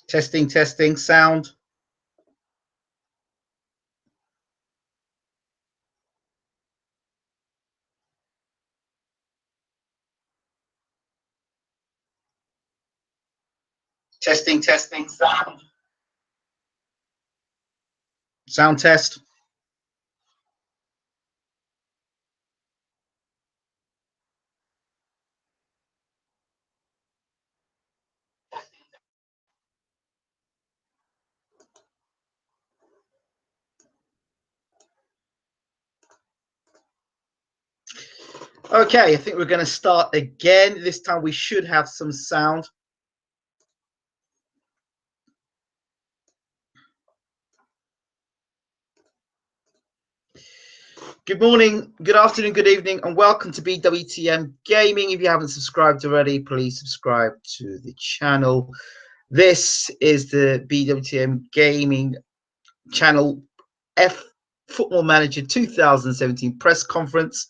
Testing, testing, sound. Testing, testing, sound. Sound test. Okay, I think we're going to start again. This time we should have some sound. Good morning, good afternoon, good evening, and welcome to BWTM Gaming. If you haven't subscribed already, please subscribe to the channel. This is the BWTM Gaming channel F Football Manager 2017 press conference.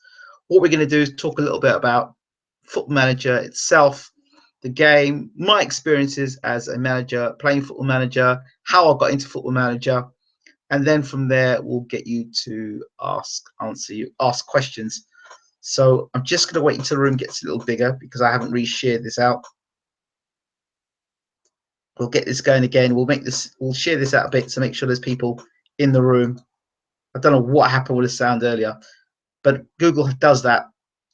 What we're going to do is talk a little bit about Football Manager itself, the game, my experiences as a manager, playing Football Manager, how I got into Football Manager, and then from there we'll get you to ask questions. So I'm just going to wait until the room gets a little bigger because I haven't really shared this out. We'll get this going again. We'll share this out a bit to make sure there's people in the room. I don't know what happened with the sound earlier, but Google does that.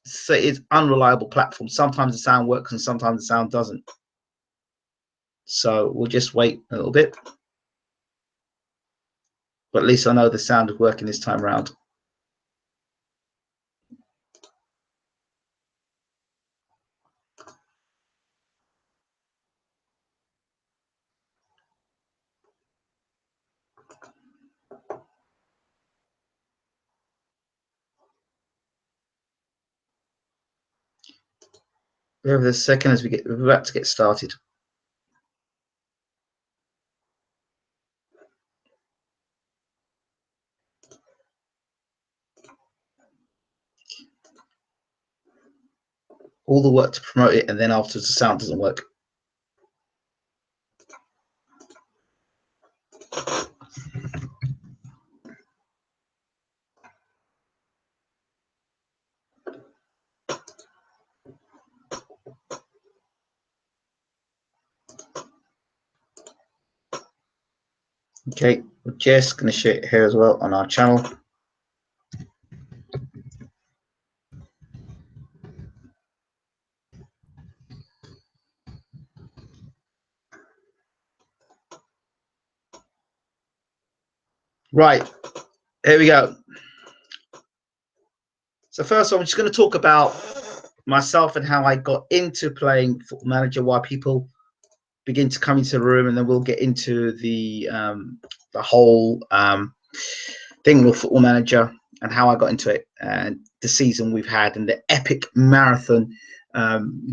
So it's unreliable platform. Sometimes the sound works and sometimes the sound doesn't. So we'll just wait a little bit. But at least I know the sound is working this time around. Give it a second as we're about to get started. All the work to promote it, and then afterwards the sound doesn't work. Okay, we're just going to share it here as well on our channel. Right, here we go. So first of all, I'm just going to talk about myself and how I got into playing Football Manager, why people begin to come into the room, and then we'll get into the whole thing with Football Manager and how I got into it, and the season we've had and the epic marathon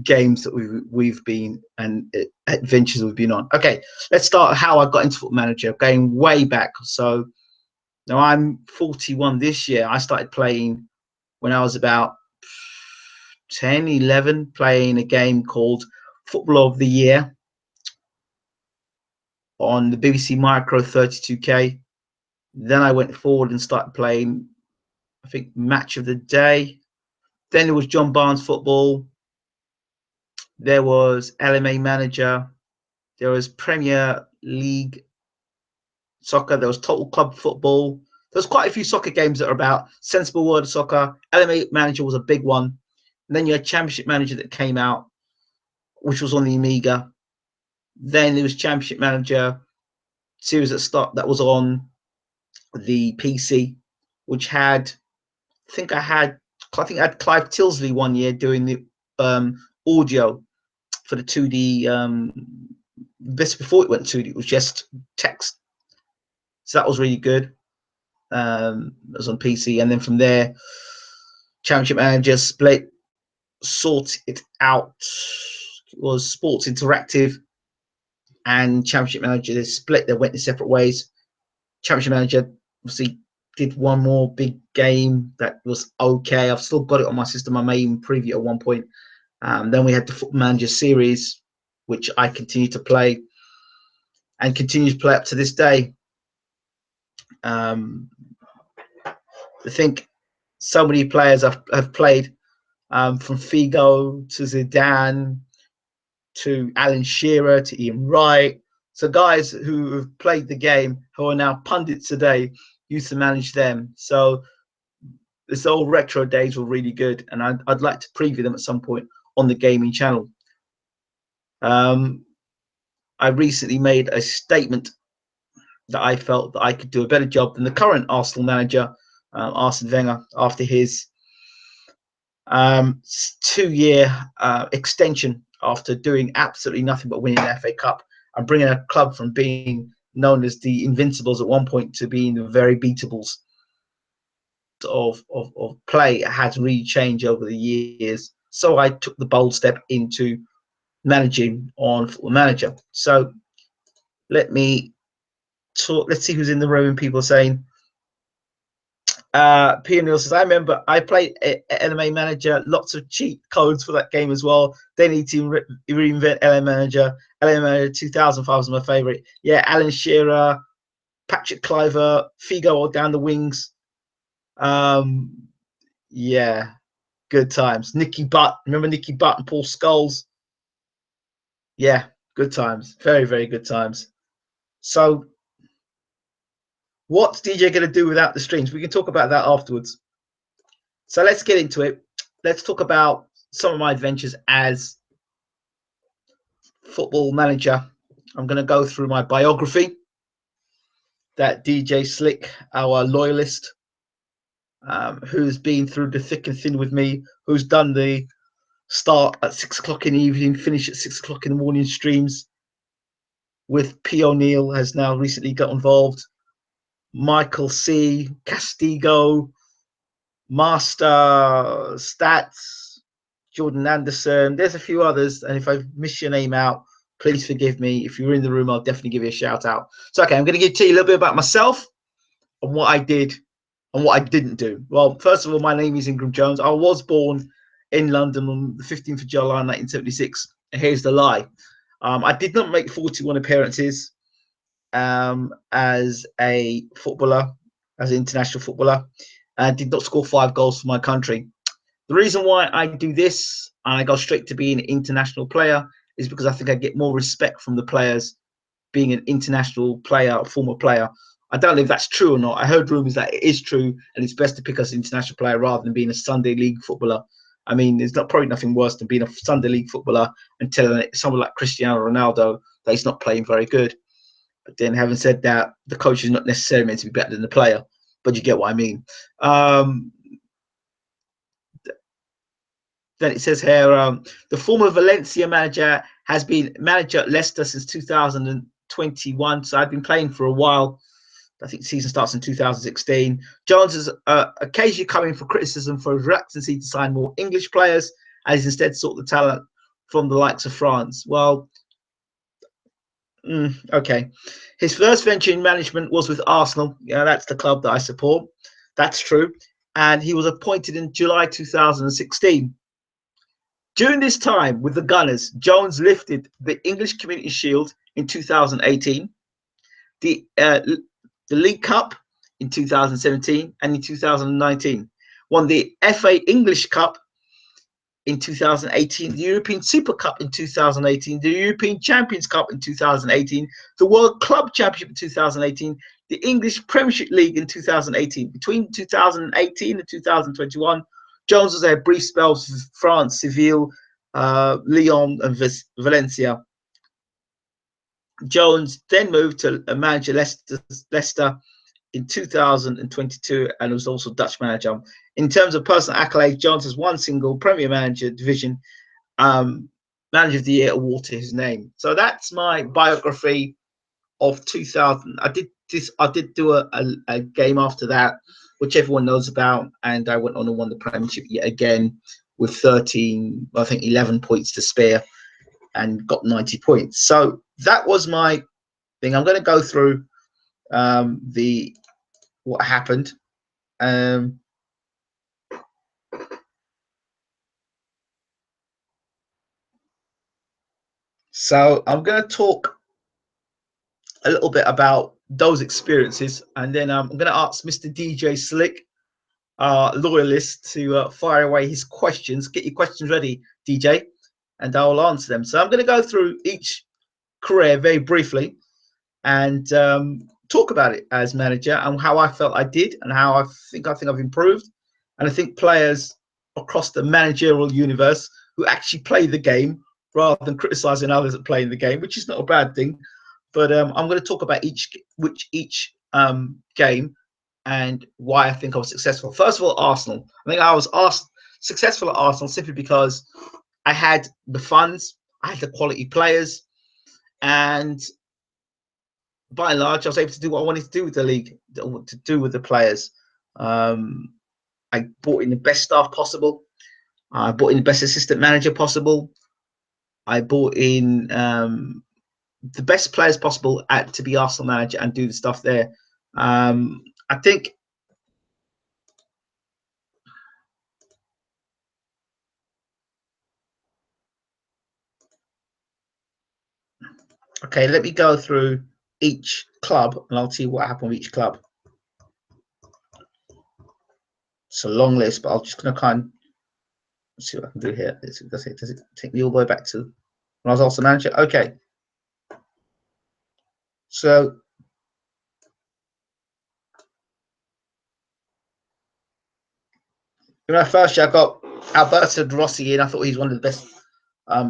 games that we've been and adventures we've been on. Okay, let's start how I got into Football Manager, going way back. So now I'm 41 this year. I started playing when I was about 10, 11, playing a game called Football of the Year on the BBC Micro 32K. Then I went forward and started playing, I think, Match of the Day. Then there was John Barnes Football. There was LMA Manager. There was Premier League Soccer. There was Total Club Football. There's quite a few soccer games that are about Sensible World of Soccer. LMA Manager was a big one. And then you had Championship Manager that came out, which was on the Amiga. Then there was Championship Manager series that was on the PC, which had, I think I had Clive Tilsley one year doing the audio for the 2D. This before it went 2D, it was just text. So that was really good. It was on PC, and then from there, Championship Manager split, sort it out. It was Sports Interactive and Championship Manager. They split. They went in separate ways. Championship Manager obviously did one more big game that was okay. I've still got it on my system. I may even preview at one point. Then we had the Football Manager series, which I continue to play. and continues to play up to this day. I think so many players have played, from Figo to Zidane to Alan Shearer to Ian Wright. So guys who have played the game, who are now pundits today, used to manage them. So this old retro days were really good, and I'd like to preview them at some point on the gaming channel. I recently made a statement that I felt that I could do a better job than the current Arsenal manager, Arsene Wenger, after his 2-year extension, after doing absolutely nothing but winning the FA Cup and bringing a club from being known as the Invincibles at one point to being the very beatables. Of play has really changed over the years. So I took the bold step into managing on Football Manager. So let me talk. Let's see who's in the room. People are saying, P. Neil says, I remember I played LMA Manager, lots of cheat codes for that game as well. They need to reinvent LMA Manager. LMA Manager 2005 was my favorite. Yeah, Alan Shearer, Patrick Kluivert, Figo all down the wings. Yeah, good times. Nicky Butt, remember Nicky Butt and Paul Scholes? Yeah, good times. Very, very good times. So what's DJ going to do without the streams? We can talk about that afterwards. So let's get into it. Let's talk about some of my adventures as Football Manager. I'm going to go through my biography that DJ Slick, our loyalist, who's been through the thick and thin with me, who's done the start at 6 o'clock in the evening, finish at 6 o'clock in the morning streams with P. O'Neill, has now recently got involved. Michael C. Castigo, Master Stats, Jordan Anderson. There's a few others, and if I miss your name out, please forgive me. If you're in the room, I'll definitely give you a shout out. So, okay, I'm going to tell you a little bit about myself and what I did and what I didn't do. Well, first of all, my name is Ingram Jones. I was born in London on the 15th of July 1976. And here's the lie. I did not make 41 appearances as a footballer, as an international footballer, and did not score 5 goals for my country. The reason why I do this and I go straight to being an international player is because I think I get more respect from the players being an international player, a former player. I don't know if that's true or not. I heard rumors that it is true, and it's best to pick us an international player rather than being a Sunday League footballer. I mean, there's probably nothing worse than being a Sunday League footballer and telling someone like Cristiano Ronaldo that he's not playing very good. But then, having said that, the coach is not necessarily meant to be better than the player, but you get what I mean. Then it says here, the former Valencia manager has been manager at Leicester since 2021. So I've been playing for a while. I think the season starts in 2016. Jones has occasionally come in for criticism for his reluctance to sign more English players, as instead sought the talent from the likes of France. Well, okay. His first venture in management was with Arsenal. Yeah, that's the club that I support. That's true. And he was appointed in July 2016. During this time with the Gunners, Jones lifted the English Community Shield in 2018, the League Cup in 2017, and in 2019. Won the FA English Cup in 2018, the European Super Cup in 2018, the European Champions Cup in 2018, the World Club Championship in 2018, the English Premiership League in 2018. Between 2018 and 2021, Jones was a brief spell for France, Seville, Lyon, and Valencia. Jones then moved to manager Leicester in 2022 and was also Dutch manager. In terms of personal accolades, Jones has one single Premier Manager division Manager of the Year award to his name. So that's my biography of 2000. I did do a game after that, which everyone knows about, and I went on and won the Premiership yet again with 11 points to spare and got 90 points. So that was my thing. I'm going to go through what happened. So I'm going to talk a little bit about those experiences, and then I'm going to ask Mr. DJ Slick, our loyalist, to fire away his questions. Get your questions ready, DJ, and I'll answer them. So I'm going to go through each career very briefly and talk about it as manager and how I felt I did and how I think I've improved. And I think players across the managerial universe who actually play the game rather than criticizing others at playing the game, which is not a bad thing. But I'm going to talk about each game and why I think I was successful. First of all, Arsenal. I think I was successful at Arsenal simply because I had the funds, I had the quality players, and by and large, I was able to do what I wanted to do with the league, to do with the players. I brought in the best staff possible. I brought in the best assistant manager possible. I brought in the best players possible to be Arsenal manager and do the stuff there. I think okay, let me go through each club and I'll tell you what happened with each club. It's a long list, but I'm just going to kind of see what I can do here. Does it take me all the way back to when I was Arsenal manager? Okay. So in my first year, I got Alberto Rossi in. I thought he's one of the best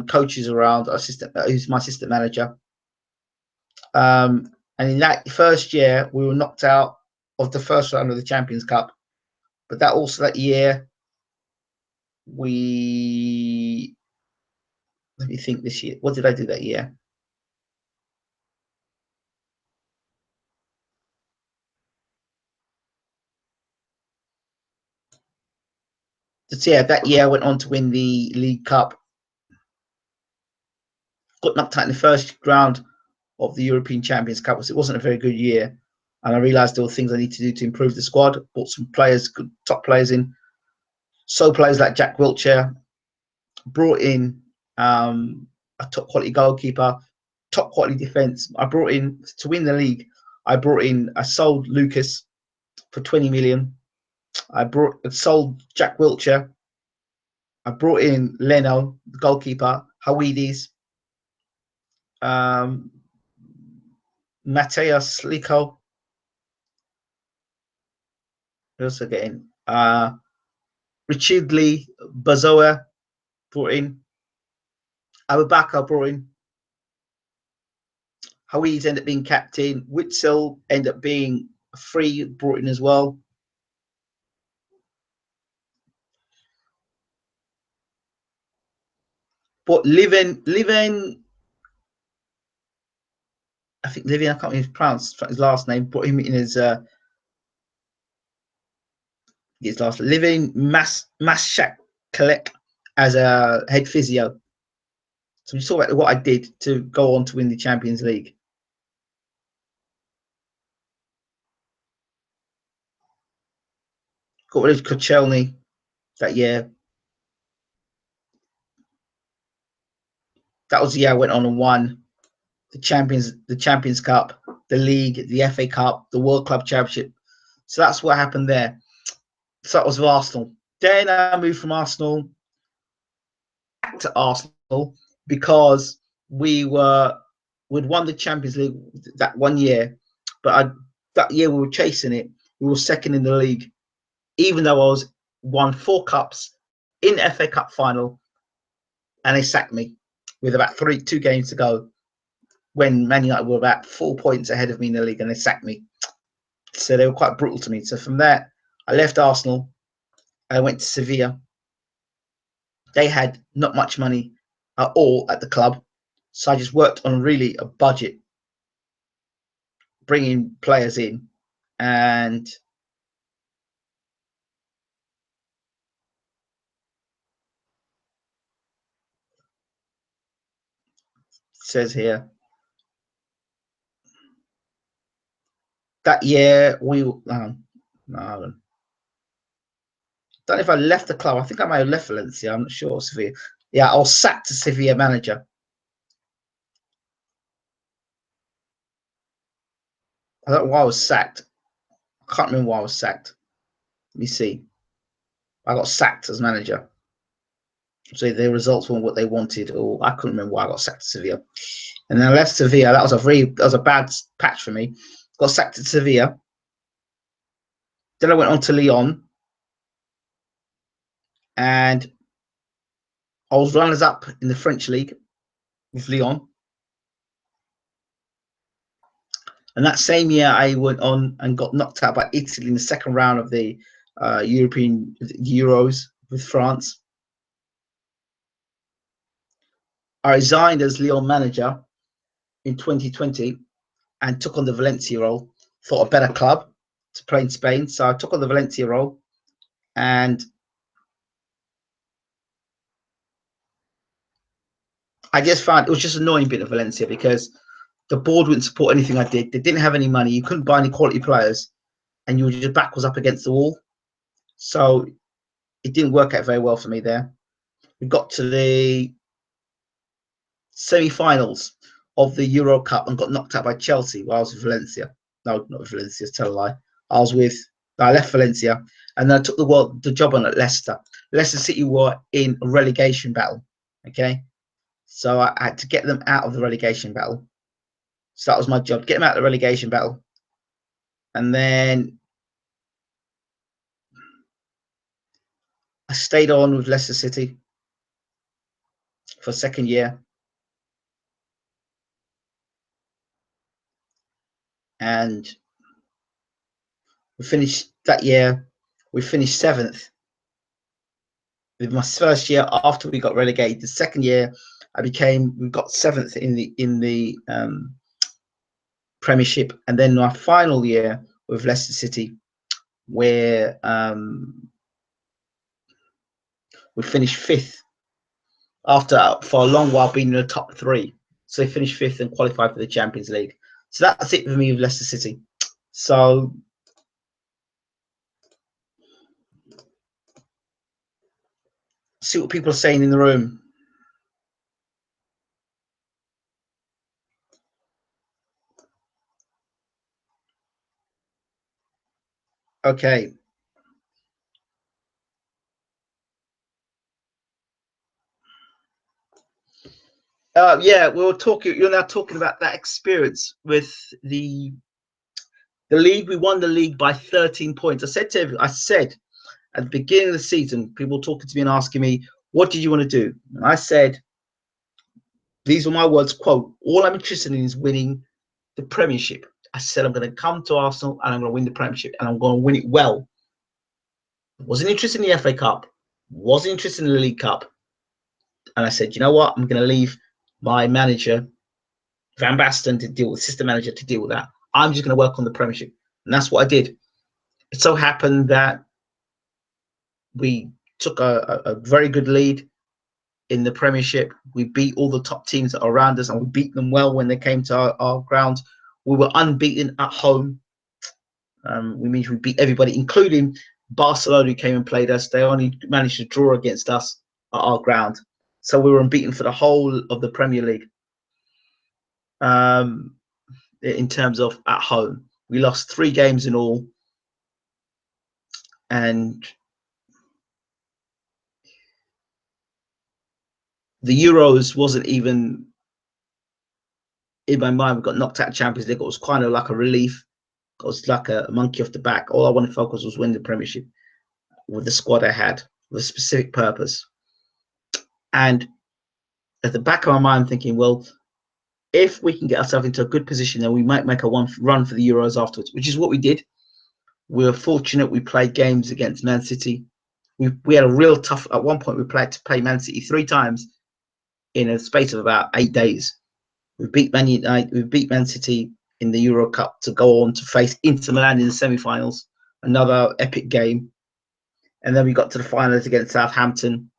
coaches around. Who's my assistant manager. And in that first year, we were knocked out of the first round of the Champions Cup. But that year, let me think this year. What did I do that year? Yeah, that year I went on to win the League Cup. Got knocked out in the first round of the European Champions Cup. It wasn't a very good year. And I realised there were things I need to do to improve the squad. Brought some players, good top players in. So players like Jack Wilshere. Brought in a top quality goalkeeper, top quality defence. I brought in, to win the league, I sold Lucas for 20 million. I sold Jack Wilshere. I brought in Leno, the goalkeeper, Hawides, Mateus Sliko. Also getting Richard Lee Bazoa brought in. Abubakar brought in. Hawides ended up being captain. Witzel ended up being free, brought in as well. But Livin, I think Livin, I can't even pronounce his last name. Brought him in as his last Livin Mashakalek as a head physio. So we saw what I did to go on to win the Champions League. Got rid of Koscielny that year. That was the year I went on and won the Champions Cup, the League, the FA Cup, the World Club Championship. So that's what happened there. So that was with Arsenal. Then I moved from Arsenal back to Arsenal because we'd won the Champions League that one year, but that year we were chasing it. We were second in the league, even though I won 4 cups in the FA Cup final, and they sacked me with about 2 games to go when Man United were about 4 points ahead of me in the league, and they sacked me. So they were quite brutal to me. So from there, I left Arsenal. I went to Sevilla. They had not much money at all at the club, so I just worked on really a budget, bringing players in, and says here that year we no, I don't know if I left the club. I think I might have left Valencia. I'm not sure. Sevilla. Yeah, I was sacked as Sevilla manager. I don't know why I was sacked. I can't remember why I was sacked. Let me see. I got sacked as manager. So the results weren't what they wanted, or I couldn't remember why I got sacked to Sevilla. And then I left Sevilla. That was a bad patch for me. Got sacked to Sevilla. Then I went on to Lyon, and I was runners up in the French league with Lyon. And that same year, I went on and got knocked out by Italy in the second round of the European Euros with France. I resigned as Lyon manager in 2020 and took on the Valencia role. Thought a better club to play in Spain, so I took on the Valencia role, and I just found it was just annoying being at Valencia because the board wouldn't support anything I did. They didn't have any money. You couldn't buy any quality players, and you were just back was up against the wall. So it didn't work out very well for me there. We got to the semi-finals of the Euro Cup and got knocked out by Chelsea while I was with Valencia. No, not with Valencia, tell a lie. I left Valencia and then I took the job on at Leicester. Leicester City were in a relegation battle. Okay. So I had to get them out of the relegation battle. So that was my job, get them out of the relegation battle. And then I stayed on with Leicester City for a second year. And we finished that year, we finished 7th. With my first year after we got relegated, the second year we got 7th in the Premiership, and then my final year with Leicester City, where we finished 5th for a long while being in the top 3. So they finished 5th and qualified for the Champions League. So that's it for me with Leicester City. So see what people are saying in the room. Okay. Yeah, you're now talking about that experience with the league. We won the league by 13 points. I said at the beginning of the season, people talking to me and asking me, what did you want to do? And I said, these were my words, quote, all I'm interested in is winning the Premiership. I said, I'm going to come to Arsenal and I'm going to win the Premiership and I'm going to win it well. Wasn't interested in the FA Cup. Wasn't interested in the League Cup. And I said, you know what? I'm going to leave my manager, Van Basten, to deal with assistant manager to deal with that. I'm just going to work on the Premiership. And that's what I did. It so happened that we took a very good lead in the Premiership. We beat all the top teams that are around us, and we beat them well when they came to our ground. We were unbeaten at home. We beat everybody, including Barcelona, who came and played us. They only managed to draw against us at our ground. So we were unbeaten for the whole of the Premier League. In terms of at home, we lost 3 games in all. And the Euros wasn't even in my mind. We got knocked out of Champions League. It was kind of like a relief. It was like a monkey off the back. All I wanted to focus was winning the Premiership with the squad I had, with a specific purpose. And at the back of my mind, thinking, well, if we can get ourselves into a good position, then we might make a run for the Euros afterwards, which is what we did. We were fortunate. We played games against Man City. We had a real tough. At one point, we played to play Man City 3 times in a space of about 8 days. We beat Man United. We beat Man City in the Euro Cup to go on to face Inter Milan in the semi-finals. Another epic game. And then we got to the finals against Southampton,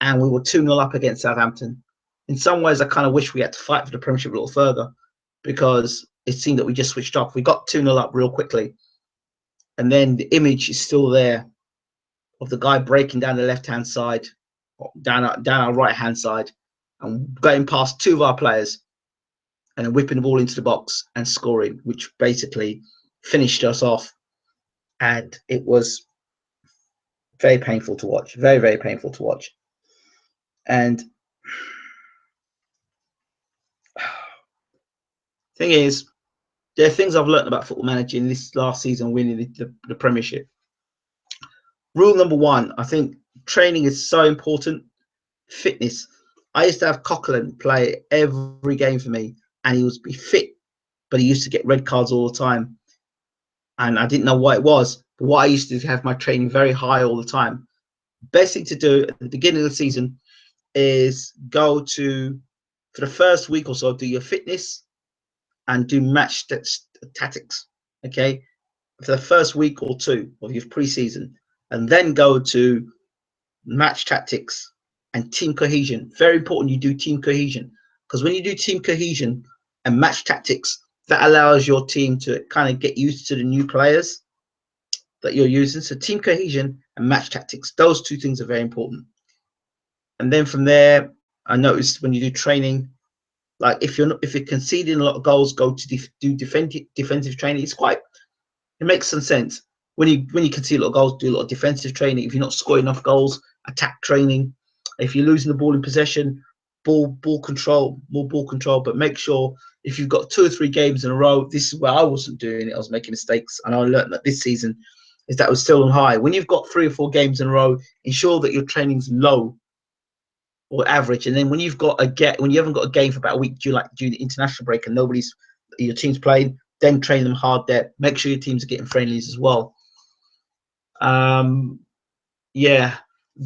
and we were 2-0 up against Southampton. In some ways, I kind of wish we had to fight for the Premiership a little further, because it seemed that we just switched off. We got 2-0 up real quickly, and then the image is still there of the guy breaking down the left-hand side, down our right-hand side, and going past 2 of our players. and then whipping the ball into the box and scoring, which basically finished us off. And it was very painful to watch, very, very painful to watch. And thing is, there are things I've learned about football managing this last season, winning the Premiership. Rule number one, I think training is so important. Fitness. I used to have Coquelin play every game for me, and he was fit, but he used to get red cards all the time. And I didn't know what it was. But what I used to have my training very high all the time. Best thing to do at the beginning of the season is go to, for the first week or so, do your fitness and do match tactics. Okay, for the first week or two of your pre-season, and then go to match tactics and team cohesion. Very important you do team cohesion, because when you do team cohesion and match tactics, that allows your team to kind of get used to the new players that you're using. So team cohesion and match tactics, those two things are very important. And then from there, I noticed when you do training, like if you're conceding a lot of goals, go to do defensive training. It makes some sense. When you concede a lot of goals, do a lot of defensive training. If you're not scoring enough goals, attack training. If you're losing the ball in possession, ball control, more ball control. But make sure if you've got 2 or 3 games in a row, this is where I wasn't doing it. I was making mistakes, and I learned that this season is that I was still on high. When you've got 3 or 4 games in a row, ensure that your training's low or average. And then when you haven't got a game for about a week, during the international break, and your team's playing, then train them hard there. Make sure your teams are getting friendlies as well. Yeah,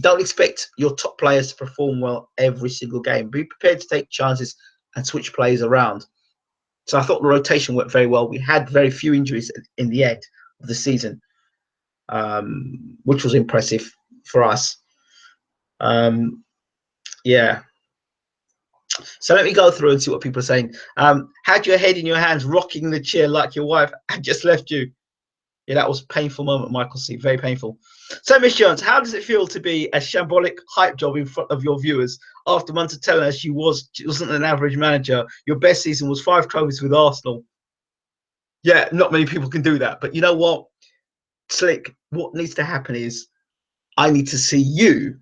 don't expect your top players to perform well every single game. Be prepared to take chances and switch players around. So I thought the rotation worked very well. We had very few injuries in the end of the season, which was impressive for us. Yeah. So let me go through and see what people are saying. Had your head in your hands, rocking the chair like your wife had just left you. Yeah, that was a painful moment, Michael C. Very painful. So, Miss Jones, how does it feel to be a shambolic hype job in front of your viewers after months of telling us she wasn't an average manager? Your best season was 5 trophies with Arsenal. Yeah, not many people can do that. But you know what, Slick, what needs to happen is I need to see you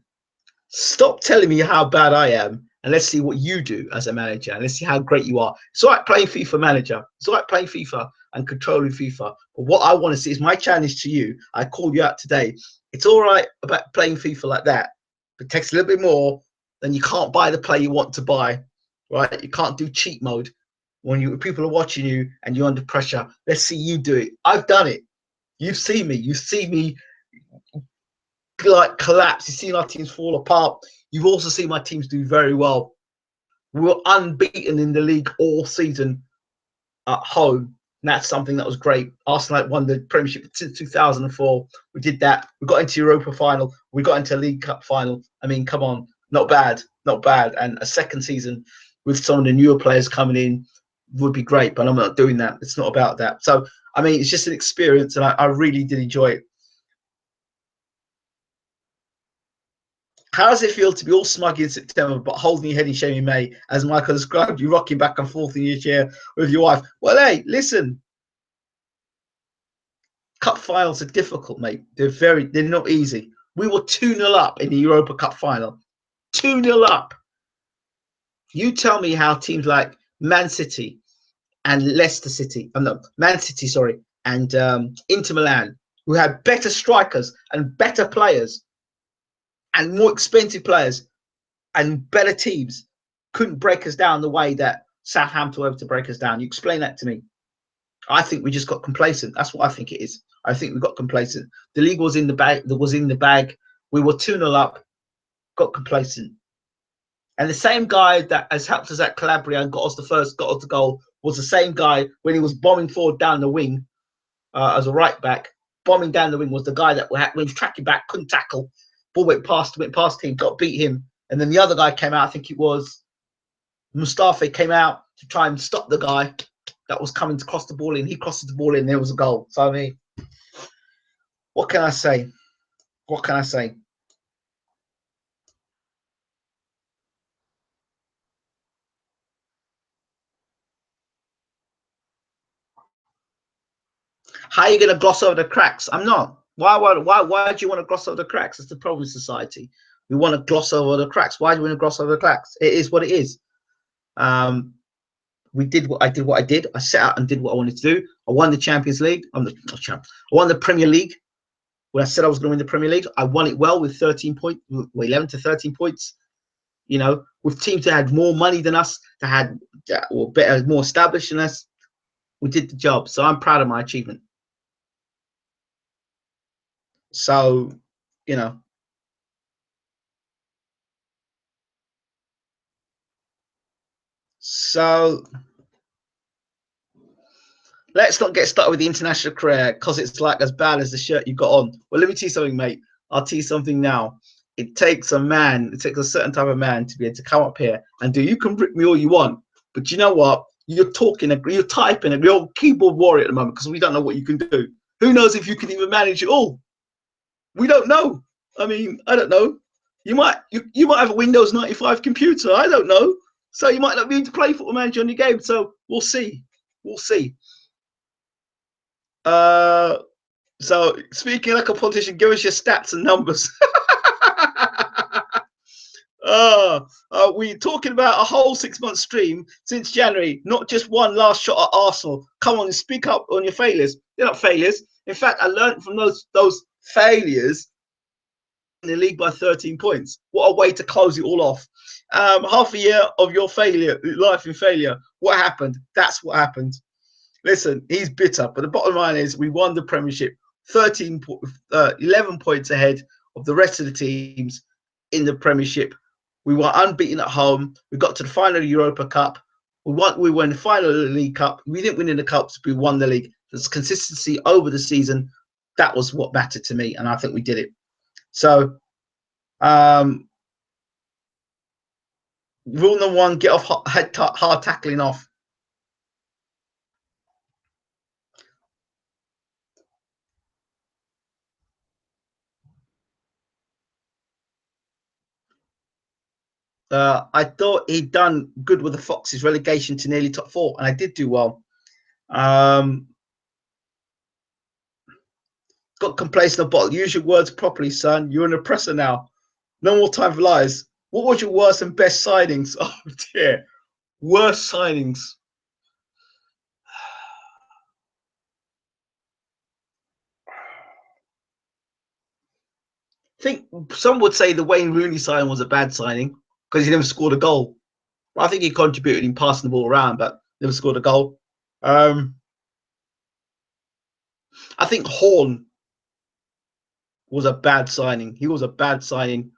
stop telling me how bad I am, and let's see what you do as a manager, and let's see how great you are. It's all right playing FIFA manager. It's all right playing FIFA and controlling FIFA. But what I want to see is my challenge to you. I called you out today. It's all right about playing FIFA like that, but it takes a little bit more. Then you can't buy the play you want to buy, right? You can't do cheat mode when people are watching you and you're under pressure. Let's see you do it. I've done it. You've seen me. You see me like collapse. You've seen our teams fall apart. You've also seen my teams do very well. We were unbeaten in the league all season at home. And that's something that was great. Arsenal won the Premiership since 2004. We did that. We got into Europa final. We got into League Cup final. I mean, come on, not bad, not bad. And a second season with some of the newer players coming in would be great. But I'm not doing that. It's not about that. So, I mean, it's just an experience, and I really did enjoy it. How does it feel to be all smug in September but holding your head in shame in May, as Michael described you rocking back and forth in your chair with your wife? Well, hey, listen, cup finals are difficult, mate. They're not easy. We were 2-0 up in the Europa Cup final. 2-0 up. You tell me how teams like Man City and Leicester City, no, Man City, sorry, and Inter Milan, who had better strikers and better players and more expensive players and better teams, couldn't break us down the way that Southampton were able to break us down. You explain that to me. I think we just got complacent. That's what I think it is. I think we got complacent. The league was in the bag. That was in the bag. We were 2-0 up, got complacent. And the same guy that has helped us at Calabria and got us the goal was the same guy when he was bombing forward down the wing as a right back. Bombing down the wing was the guy that when he was tracking back, couldn't tackle. Ball went past him, got beat him. And then the other guy came out, I think it was Mustafi, came out to try and stop the guy that was coming to cross the ball in. He crosses the ball in, there was a goal. So, I mean, what can I say? What can I say? How are you going to gloss over the cracks? I'm not. Why do you want to gloss over the cracks? It's the problem with society. We want to gloss over the cracks. Why do we want to gloss over the cracks? It is what it is. We did what I did. I set out and did what I wanted to do. I won the Champions League. I'm the champ. I won the Premier League. When I said I was going to win the Premier League, I won it well with 13 points, 11 to 13 points. You know, with teams that had more money than us, that were better, more established than us, we did the job. So I'm proud of my achievement. So, you know, so let's not get started with the international career because it's like as bad as the shirt you got on. Well, let me tell you something, mate. I'll tell you something now. It takes a man, it takes a certain type of man to be able to come up here and do. You can rip me all you want, but you know what? You're talking, you're typing, you're a keyboard warrior at the moment because we don't know what you can do. Who knows if you can even manage it all? We don't know. I mean, I don't know. You might have a Windows 95 computer. I don't know. So you might not be able to play Football Manager on your game. So we'll see. We'll see. So speaking like a politician, give us your stats and numbers. We're talking about a whole 6-month stream since January, not just one last shot at Arsenal. Come on, speak up on your failures. They're not failures. In fact, I learned from those failures in the league by 13 points. What a way to close it all off. Half a year of your failure, life in failure. What happened? That's what happened. Listen, he's bitter, but the bottom line is we won the Premiership, 11 points ahead of the rest of the teams in the Premiership. We were unbeaten at home. We got to the final of the Europa Cup. We won the final of the League Cup. We didn't win in the Cups, but we won the league. There's consistency over the season. That was what mattered to me, and I think we did it. So, rule number one, get off hard tackling off. I thought he'd done good with the Foxes' relegation to nearly top 4, and I did do well. Got complacent a bottle. Use your words properly, son. You're an oppressor now. No more time for lies. What was your worst and best signings? Oh dear, worst signings. I think some would say the Wayne Rooney signing was a bad signing because he never scored a goal. I think he contributed in passing the ball around, but never scored a goal. I think Horn was a bad signing. He was a bad signing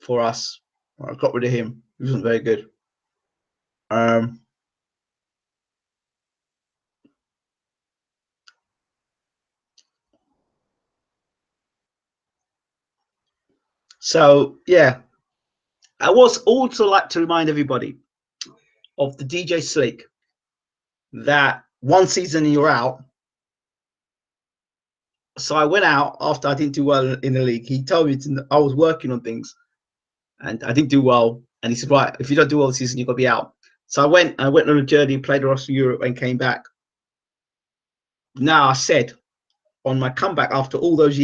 for us. I got rid of him. He wasn't very good. So yeah, I was also like to remind everybody of the DJ Slick that one season you're out. So I went out after I didn't do well in the league. He told me I was working on things and I didn't do well. And he said, right, if you don't do well this season, you've got to be out. So I went on a journey, played the rest of Europe and came back. Now I said on my comeback after all those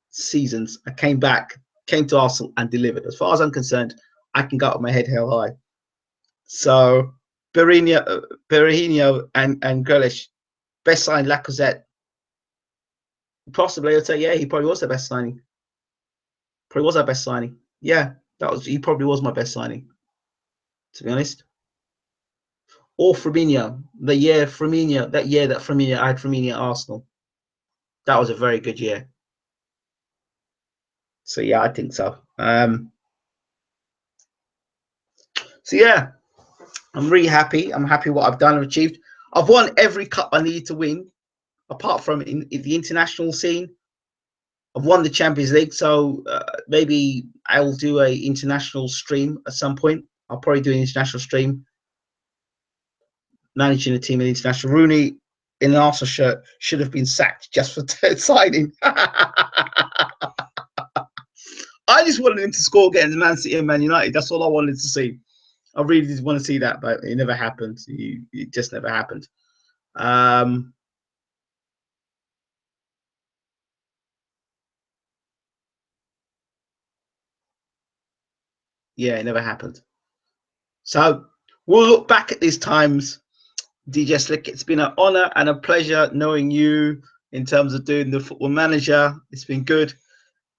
seasons, I came back, came to Arsenal and delivered. As far as I'm concerned, I can go up with my head held high. So Berahino and Grealish, best signing Lacazette. Possibly, I'd say, yeah, he probably was the best signing. Probably was our best signing. Yeah, he probably was my best signing, to be honest. Or Firmino, that year that Firmino, I had Firmino at Arsenal. That was a very good year. So yeah, I think so. So yeah, I'm really happy. I'm happy what I've done and achieved. I've won every cup I needed to win, apart from in the international scene. I've won the Champions League, so maybe I'll do a international stream at some point. I'll probably do an international stream managing a team in international. Rooney in an Arsenal shirt should have been sacked just for signing. I just wanted him to score against Man City and Man United. That's all I wanted to see. I really did want to see that, but it never happened. It just never happened. Yeah, it never happened. So we'll look back at these times, DJ Slick. It's been an honor and a pleasure knowing you in terms of doing the Football Manager. It's been good.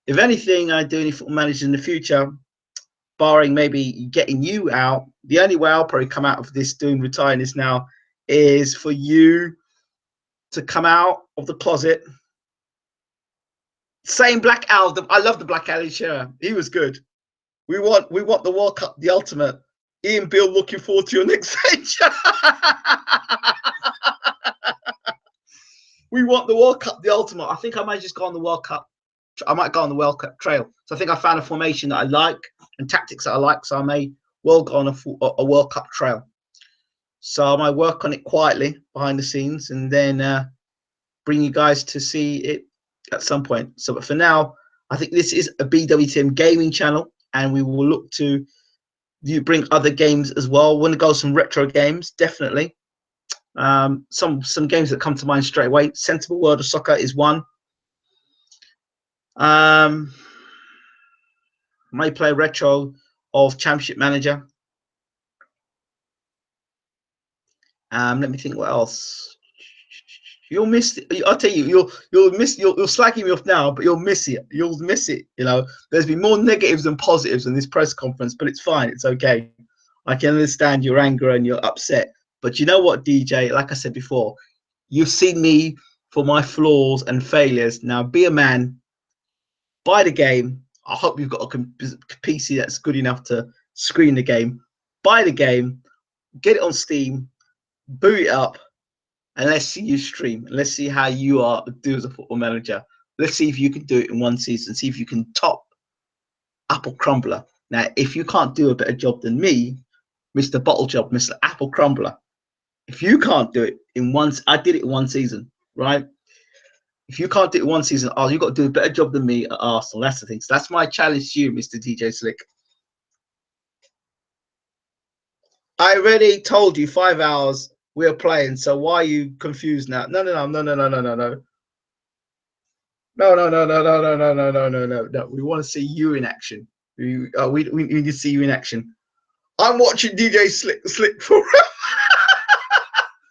If anything, I do any Football Manager in the future, barring maybe getting you out, the only way I'll probably come out of this doing retiring this now is for you to come out of the closet. Same Black Al. I love the Black Al Shearer. He was good. We want the World Cup, the ultimate. Ian Bill, looking forward to your next venture. We want the World Cup, the ultimate. I think I might just go on the World Cup. I might go on the World Cup trail. So I think I found a formation that I like and tactics that I like. So I may well go on a World Cup trail. So I might work on it quietly behind the scenes and then bring you guys to see it at some point. So, but for now, I think this is a BWTM gaming channel, and we will look to bring other games as well. Want to go some retro games, definitely. Some games that come to mind straight away. Sensible World of Soccer is one. May play retro of Championship Manager. Let me think what else. You'll miss it. I'll tell you, you'll slagging me off now, but you'll miss it. You'll miss it. You know, there's been more negatives than positives in this press conference, but it's fine. It's okay. I can understand your anger and your upset. But you know what, DJ? Like I said before, you've seen me for my flaws and failures. Now be a man. Buy the game. I hope you've got a PC that's good enough to screen the game. Buy the game. Get it on Steam. Boot it up. And let's see you stream. Let's see how you do as a Football Manager. Let's see if you can do it in one season. See if you can top Apple Crumbler. Now, if you can't do a better job than me, Mr. Bottle Job, Mr. Apple Crumbler, if you can't do it in I did it in one season, right? If you can't do it in one season, you've got to do a better job than me at Arsenal. That's the thing. So that's my challenge to you, Mr. DJ Slick. I already told you 5 hours we're playing, so why are you confused now? No. No. We want to see you in action. We need to see you in action. I'm watching DJ Slick for.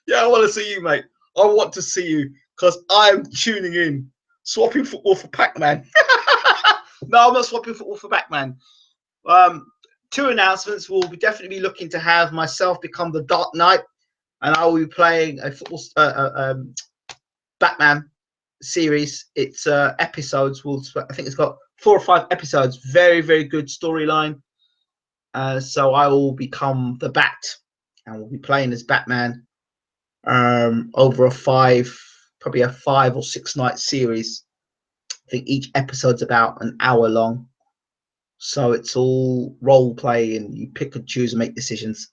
Yeah, I want to see you, mate. I want to see you because I'm tuning in, swapping football for Pac-Man. No, I'm not swapping football for Pac-Man. 2 announcements. We'll definitely be looking to have myself become the Dark Knight, and I will be playing a football Batman series. It's episodes. I think it's got 4 or 5 episodes. Very, very good storyline. So I will become the Bat, and we'll be playing as Batman over probably a 5 or 6 night series. I think each episode's about an hour long. So it's all role play, and you pick and choose and make decisions.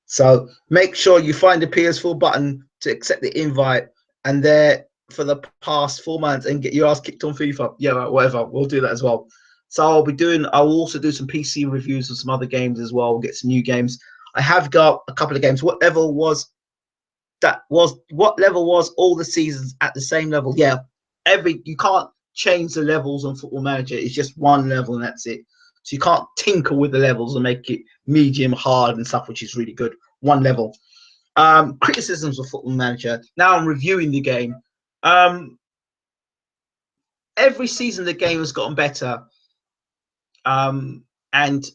So make sure you find the PS4 button to accept the invite, and there for the past 4 months and get your ass kicked on FIFA. Yeah, whatever. We'll do that as well. So I'll also do some PC reviews of some other games as well. We'll get some new games. I have got a couple of games. What level was all the seasons at the same level? Yeah. You can't change the levels on Football Manager. It's just one level and that's it. So you can't tinker with the levels and make it medium, hard and stuff, which is really good. One level. Criticisms of Football Manager. Now I'm reviewing the game. Every season the game has gotten better. And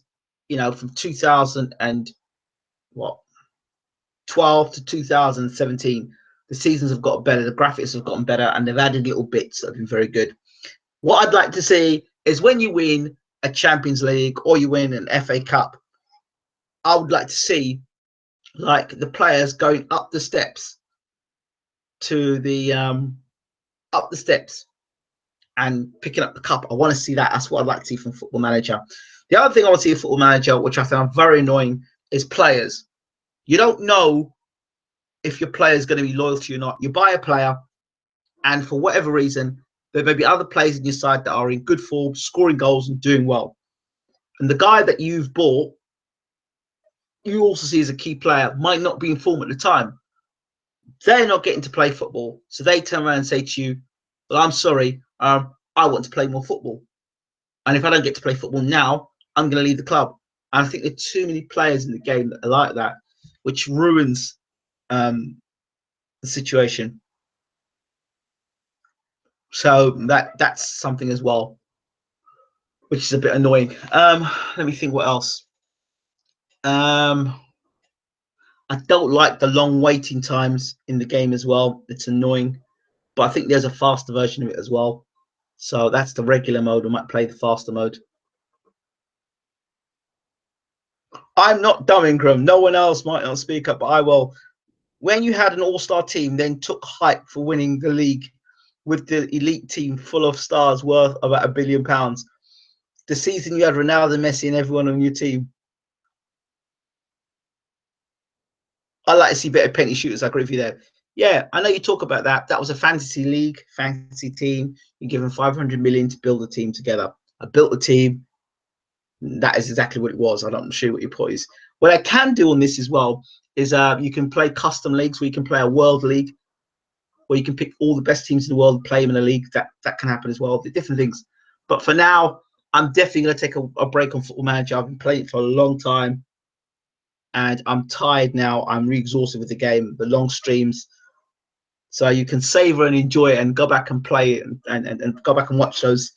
you know, from 2012 to 2017, the seasons have got better, the graphics have gotten better, and they've added little bits that have been very good. What I'd like to see is when you win a Champions League or you win an FA Cup, I would like to see like the players going up the steps to the and picking up the cup. I want to see that. That's what I'd like to see from Football Manager. The other thing I want to see in Football Manager, which I found very annoying, is players. You don't know if your player is going to be loyal to you or not. You buy a player, and for whatever reason, there may be other players in your side that are in good form, scoring goals and doing well. And the guy that you've bought, you also see as a key player, might not be in form at the time. They're not getting to play football. So they turn around and say to you, well, I'm sorry, I want to play more football. And if I don't get to play football now, I'm going to leave the club. And I think there are too many players in the game that are like that, which ruins the situation. So that's something as well, which is a bit annoying. Let me think what else. I don't like the long waiting times in the game as well. It's annoying, but I think there's a faster version of it as well. So that's the regular mode. I might play the faster mode. I'm not dumb, Ingram. No one else might not speak up, but I will. When you had an all-star team, then took hype for winning the league with the elite team full of stars worth about £1 billion. The season you had Ronaldo, Messi, and everyone on your team. I like to see better penalty shooters. I agree with you there. Yeah, I know you talk about that. That was a fantasy league, fantasy team. You're given 500 million to build a team together. I built a team. That is exactly what it was. I'm not sure what your point is. What I can do on this as well is you can play custom leagues where you can play a world league where you can pick all the best teams in the world and play them in a league. That can happen as well. The different things. But for now, I'm definitely going to take a break on Football Manager. I've been playing it for a long time. And I'm tired now. I'm re-exhausted with the game, the long streams. So you can savor and enjoy it and go back and play it and go back and watch those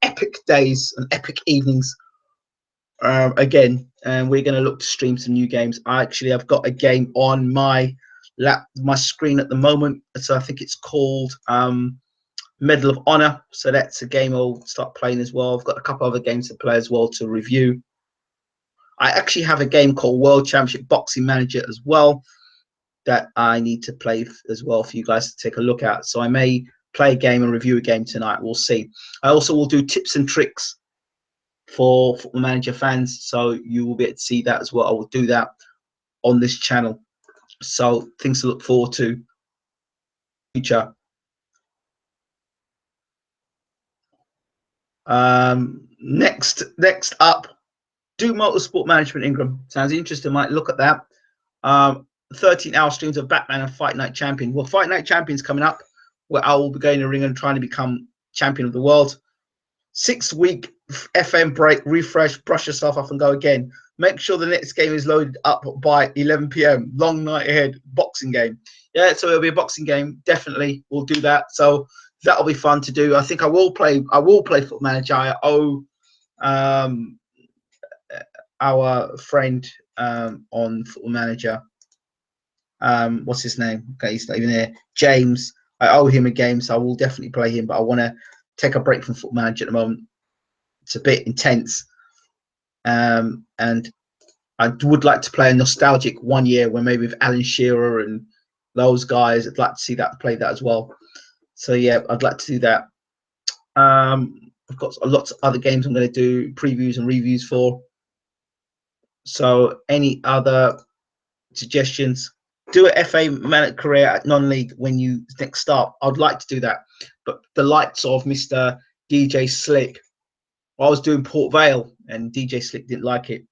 epic days and epic evenings again. And we're going to look to stream some new games. I've got a game on my screen at the moment. So I think it's called Medal of Honor. So that's a game I'll start playing as well. I've got a couple other games to play as well to review. I actually have a game called World Championship Boxing Manager as well that I need to play as well for you guys to take a look at. So I may play a game and review a game tonight. We'll see. I also will do tips and tricks for Football Manager fans. So you will be able to see that as well. I will do that on this channel. So things to look forward to. Future. Next up, do motorsport management, Ingram. Sounds interesting. Might look at that. 13-hour streams of Batman and Fight Night Champion. Well, Fight Night Champion's coming up, where I will be going to the ring and trying to become champion of the world. 6-week FM break, refresh, brush yourself off and go again. Make sure the next game is loaded up by 11 p.m. Long night ahead, boxing game. Yeah, so it'll be a boxing game. Definitely, we'll do that. So that'll be fun to do. I think I will play Football Manager. I owe our friend on Football Manager. What's his name? Okay, he's not even here. James. I owe him a game, so I will definitely play him. But I want to take a break from Football Manager at the moment. It's a bit intense, and I would like to play a nostalgic 1 year where maybe with Alan Shearer and those guys. I'd like to see that play that as well. So yeah, I'd like to do that. I've got lots of other games I'm going to do previews and reviews for. So any other suggestions? Do a FA man career at non-league when you next start. I'd like to do that, but the likes of Mr. DJ Slick, I was doing Port Vale and DJ Slick didn't like it.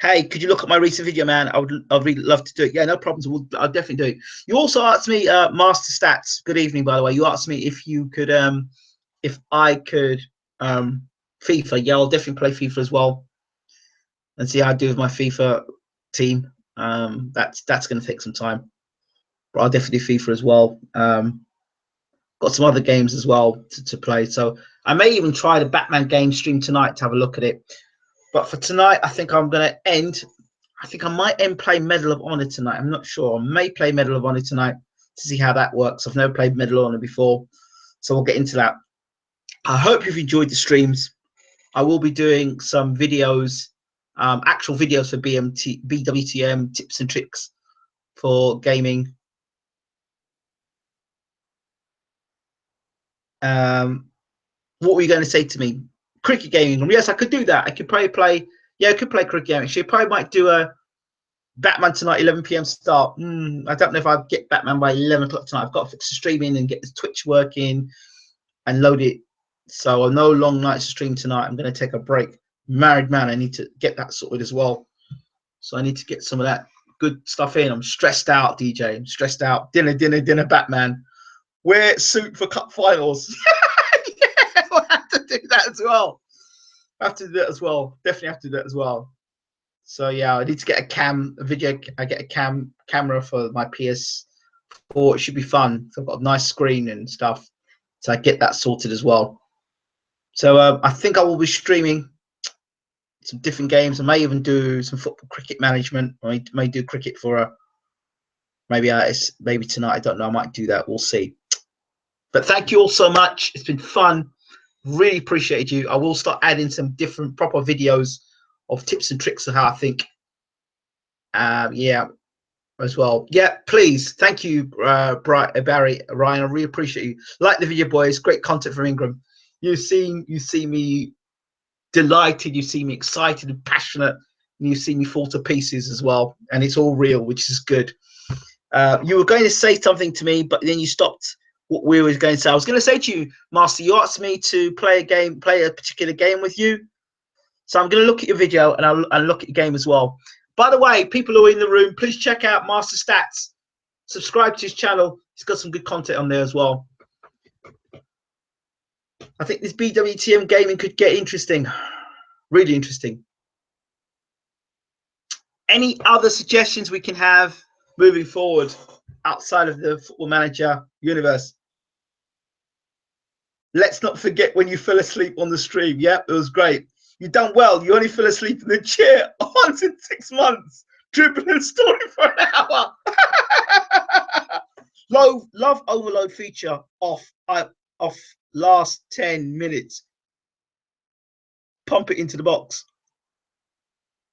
Hey, could you look at my recent video, man? I'd really love to do it. Yeah, no problems. I'll definitely do it. You also asked me, Master Stats. Good evening, by the way. You asked me if you could, if I could, FIFA. Yeah, I'll definitely play FIFA as well, and see how I do with my FIFA team. That's going to take some time, but I'll definitely do FIFA as well. Got some other games as well to play, so I may even try the Batman game stream tonight to have a look at it. But for tonight, I think I'm going to end. I think I might end play Medal of Honor tonight. I'm not sure. I may play Medal of Honor tonight to see how that works. I've never played Medal of Honor before, so we'll get into that. I hope you've enjoyed the streams. I will be doing some videos, actual videos for BWTM tips and tricks for gaming. What were you going to say to me? Cricket gaming. Yes, I could do that. I could probably play. Yeah, I could play cricket gaming. She probably might do a Batman tonight, 11 p.m. start. I don't know if I'll get Batman by 11 o'clock tonight. I've got to fix the streaming and get the Twitch working and load it. So no long nights to stream tonight. I'm going to take a break. Married man, I need to get that sorted as well. So I need to get some of that good stuff in. I'm stressed out, DJ. I'm stressed out. Dinner, Batman. Wear suit for cup finals. Yeah, we'll have to do that as well. I have to do that as well. Definitely have to do that as well. So yeah, I need to get a video. I get a camera for my PS4. It should be fun. So I've got a nice screen and stuff. So I get that sorted as well. So I think I will be streaming some different games. I may even do some football cricket management. I may do cricket for maybe tonight. I don't know. I might do that. We'll see. But thank you all so much. It's been fun. Really appreciate you. I will start adding some different proper videos of tips and tricks of how I think. Yeah, as well. Yeah, please. Thank you, Barry, Ryan. I really appreciate you. Like the video, boys. Great content from Ingram. You see me delighted. You see me excited and passionate. And you see me fall to pieces as well. And it's all real, which is good. You were going to say something to me, but then you stopped what we were going to say. I was going to say to you, Master, you asked me to play a particular game with you. So I'm going to look at your video and I'll look at your game as well. By the way, people who are in the room, please check out Master Stats. Subscribe to his channel. He's got some good content on there as well. I think this BWTM Gaming could get interesting. Really interesting. Any other suggestions we can have moving forward outside of the Football Manager universe? Let's not forget when you fell asleep on the stream. Yeah, it was great. You done well. You only fell asleep in the chair once in 6 months. Dribbling story for an hour. Love overload feature off last 10 minutes. Pump it into the box.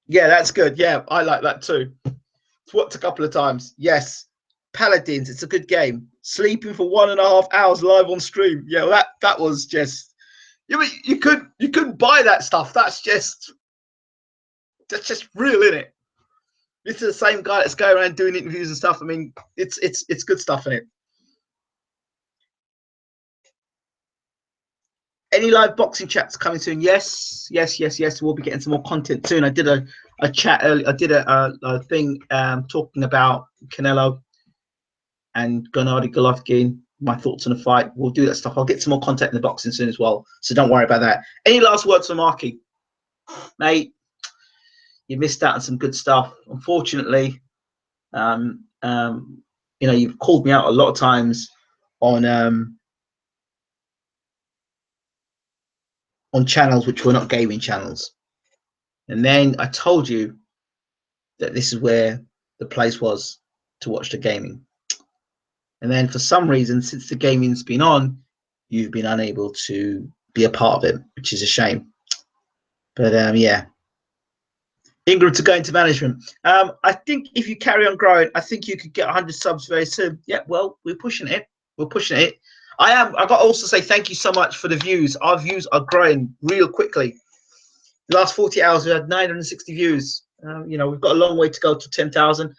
Yeah, that's good. Yeah, I like that too. It's worked a couple of times. Yes. Paladins, it's a good game. Sleeping for 1.5 hours live on stream. Yeah, well, that was just you couldn't buy that stuff. That's just real, isn't it? This is the same guy that's going around doing interviews and stuff. I mean, it's good stuff in it. Any live boxing chats coming soon? Yes. We'll be getting some more content soon. I did a chat earlier. I did a thing talking about Canelo and Gennady Golovkin. My thoughts on the fight. We'll do that stuff. I'll get some more content in the boxing soon as well. So don't worry about that. Any last words for Marky? Mate, you missed out on some good stuff. Unfortunately, you know, you've called me out a lot of times on channels which were not gaming channels. And then I told you that this is where the place was to watch the gaming. And then for some reason, since the gaming's been on, you've been unable to be a part of it, which is a shame. But yeah. Ingram to go into management. I think if you carry on growing, I think you could get 100 subs very soon. Yeah, well, we're pushing it. We're pushing it. I got to also say thank you so much for the views. Our views are growing real quickly. The last 40 hours, we had 960 views. You know, we've got a long way to go to 10,000.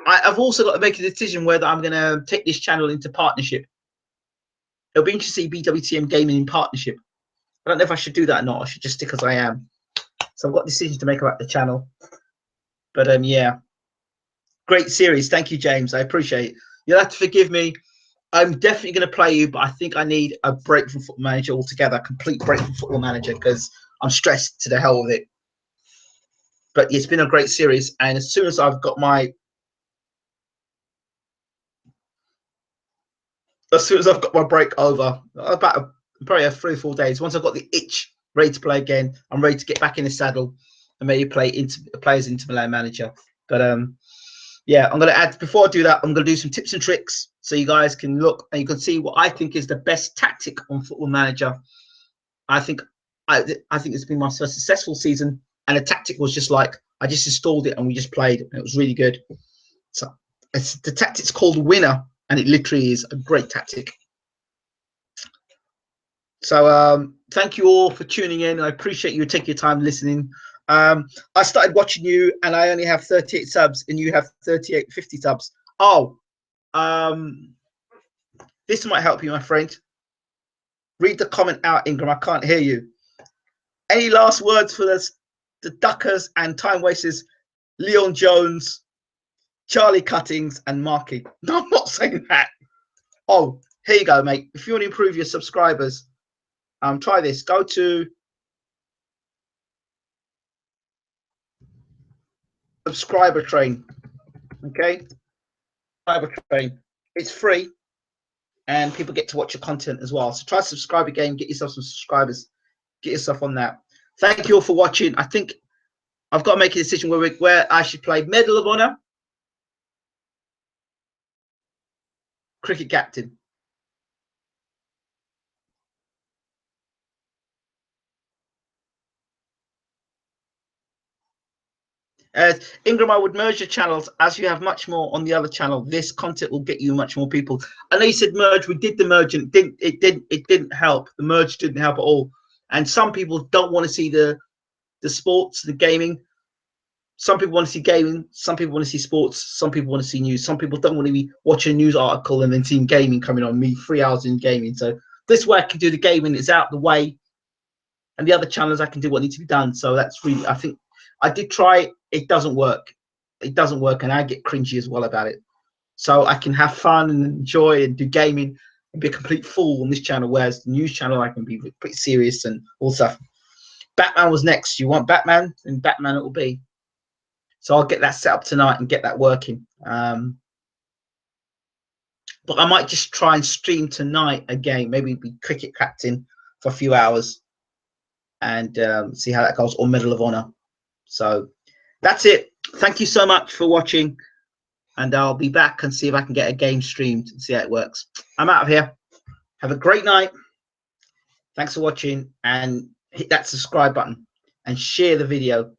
I've also got to make a decision whether I'm going to take this channel into partnership. It'll be interesting to see BWTM Gaming in partnership. I don't know if I should do that or not. I should just stick as I am. So I've got decisions to make about the channel. But yeah, great series. Thank you, James. I appreciate it. You'll have to forgive me. I'm definitely going to play you, but I think I need a break from Football Manager altogether, a complete break from Football Manager, because I'm stressed to the hell with it. But it's been a great series, and as soon as I've got my break over, about probably 3 or 4 days, once I've got the itch ready to play again, I'm ready to get back in the saddle and maybe play players into Milan Manager. But yeah, I'm going to add, before I do that, I'm going to do some tips and tricks so you guys can look and you can see what I think is the best tactic on Football Manager. I think it's been my first successful season, and the tactic was just like, I just installed it and we just played, and it was really good. So the tactic's called Winner, and it literally is a great tactic. So thank you all for tuning in. I appreciate you taking your time listening. I started watching you and I only have 38 subs and you have 50 subs. Oh, this might help you, my friend. Read the comment out, Ingram. I can't hear you. Any last words for the Duckers and time wasters? Leon Jones, Charlie Cuttings, and Marky. No, I'm not saying that. Oh, here you go, mate. If you want to improve your subscribers, try this. Go to subscriber train. Okay, subscriber train. It's free, and people get to watch your content as well. So try to subscribe again, get yourself some subscribers, get yourself on that. Thank you all for watching. I think I've got to make a decision where I should play Medal of Honor, cricket captain. Ingram, I would merge your channels as you have much more on the other channel. This content will get you much more people. I know you said merge. We did the merge, and it didn't help. The merge didn't help at all. And some people don't want to see the sports, the gaming. Some people want to see gaming. Some people want to see sports. Some people want to see news. Some people don't want to be watching a news article and then seeing gaming coming on. Me 3 hours in gaming. So this way I can do the gaming. It's out the way, and the other channels I can do what needs to be done. So that's really, I think I did try it. It doesn't work. It doesn't work, and I get cringy as well about it. So I can have fun and enjoy and do gaming and be a complete fool on this channel, whereas the news channel I can be pretty serious and all stuff. Batman was next. You want Batman? And Batman it will be. So I'll get that set up tonight and get that working. But I might just try and stream tonight again. Maybe be cricket captain for a few hours and see how that goes, or Medal of Honor. So that's it. Thank you so much for watching, and I'll be back and see if I can get a game streamed and see how it works. I'm out of here. Have a great night. Thanks for watching, and hit that subscribe button and share the video.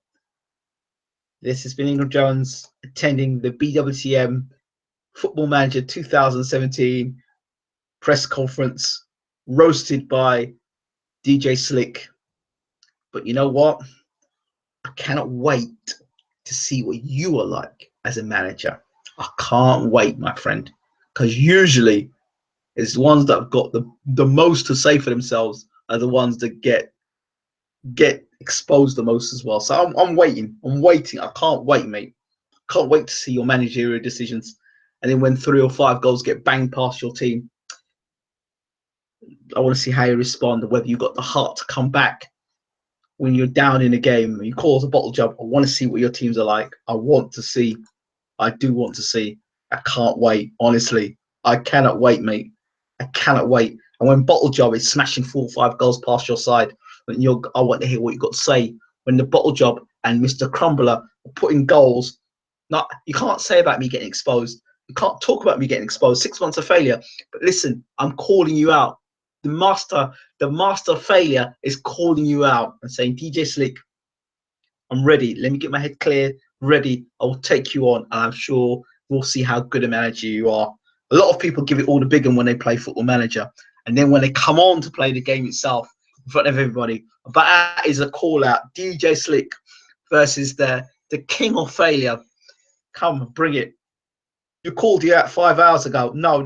This has been Ingram Jones attending the BWTM Football Manager 2017 press conference, roasted by DJ Slick. But you know what? I cannot wait to see what you are like as a manager. I can't wait, my friend, because usually it's the ones that have got the most to say for themselves are the ones that get exposed the most as well. So I'm waiting. I'm waiting. I can't wait, mate. Can't wait to see your managerial decisions. And then when 3 or 5 goals get banged past your team, I want to see how you respond, whether you got the heart to come back when you're down in a game, you cause a bottle job. I want to see what your teams are like. I want to see. I do want to see. I can't wait. Honestly, I cannot wait, mate. I cannot wait. And when bottle job is smashing 4 or 5 goals past your side, I want to hear what you got to say. When the bottle job and Mr. Crumbler are putting goals, not you can't say about me getting exposed. You can't talk about me getting exposed. 6 months of failure. But listen, I'm calling you out. The master of failure is calling you out and saying, DJ Slick, I'm ready. Let me get my head clear, ready. I will take you on, and I'm sure we'll see how good a manager you are. A lot of people give it all the big one when they play Football Manager, and then when they come on to play the game itself in front of everybody. But that is a call out. DJ Slick versus the king of failure. Come, bring it. You called you out 5 hours ago. No.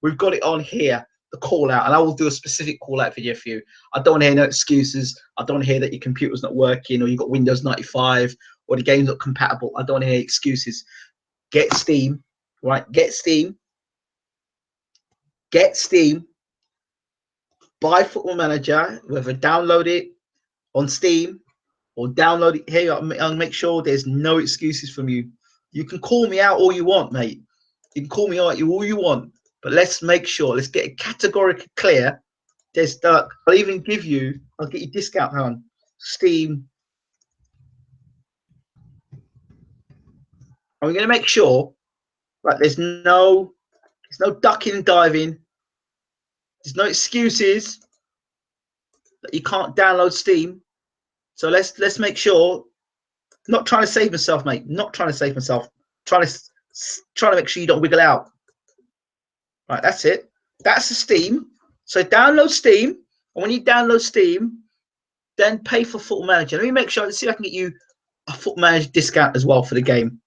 We've got it on here, the call out, and I will do a specific call out video for you. I don't want to hear no excuses. I don't want to hear that your computer's not working, or you got Windows 95, or the game's not compatible. I don't want to hear excuses. Get Steam, right? Get Steam. Get Steam. Buy Football Manager, whether download it on Steam or download it here. I'll make sure there's no excuses from you. You can call me out all you want, mate. You can call me out all you want, but let's make sure. Let's get it categorically clear. There's I'll even give you. I'll get you discount on Steam. And we're going to make sure, right? There's no ducking and diving. There's no excuses that you can't download Steam. So let's make sure. Not trying to save myself, mate. Not trying to save myself. Trying to make sure you don't wiggle out. Right, that's it. That's the Steam. So download Steam, and when you download Steam, then pay for Football Manager. Let me make sure. Let's see if I can get you a Football Manager discount as well for the game.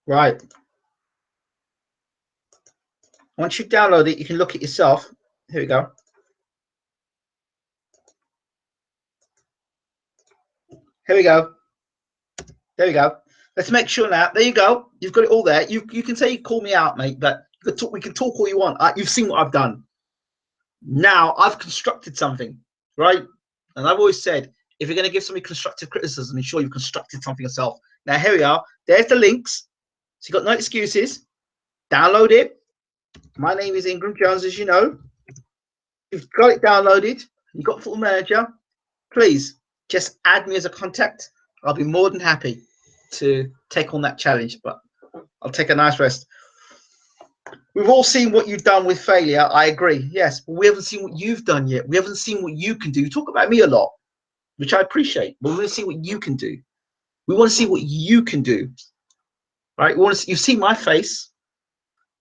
Right. Once you download it, you can look at yourself. Here we go. Here we go. There we go. Let's make sure now. There you go. You've got it all there. You can say you call me out, mate, but we can talk all you want. You've seen what I've done. Now I've constructed something, right? And I've always said, if you're going to give somebody constructive criticism, ensure you've constructed something yourself. Now here we are. There's the links. So you've got no excuses. Download it. My name is Ingram Jones, as you know. You've got it downloaded. You've got Football Manager. Please just add me as a contact. I'll be more than happy to take on that challenge, but I'll take a nice rest. We've all seen what you've done with failure. I agree. Yes, but we haven't seen what you've done yet. We haven't seen what you can do. You talk about me a lot, which I appreciate, but we want to see what you can do. We want to see what you can do. Right? We want to see, you see my face.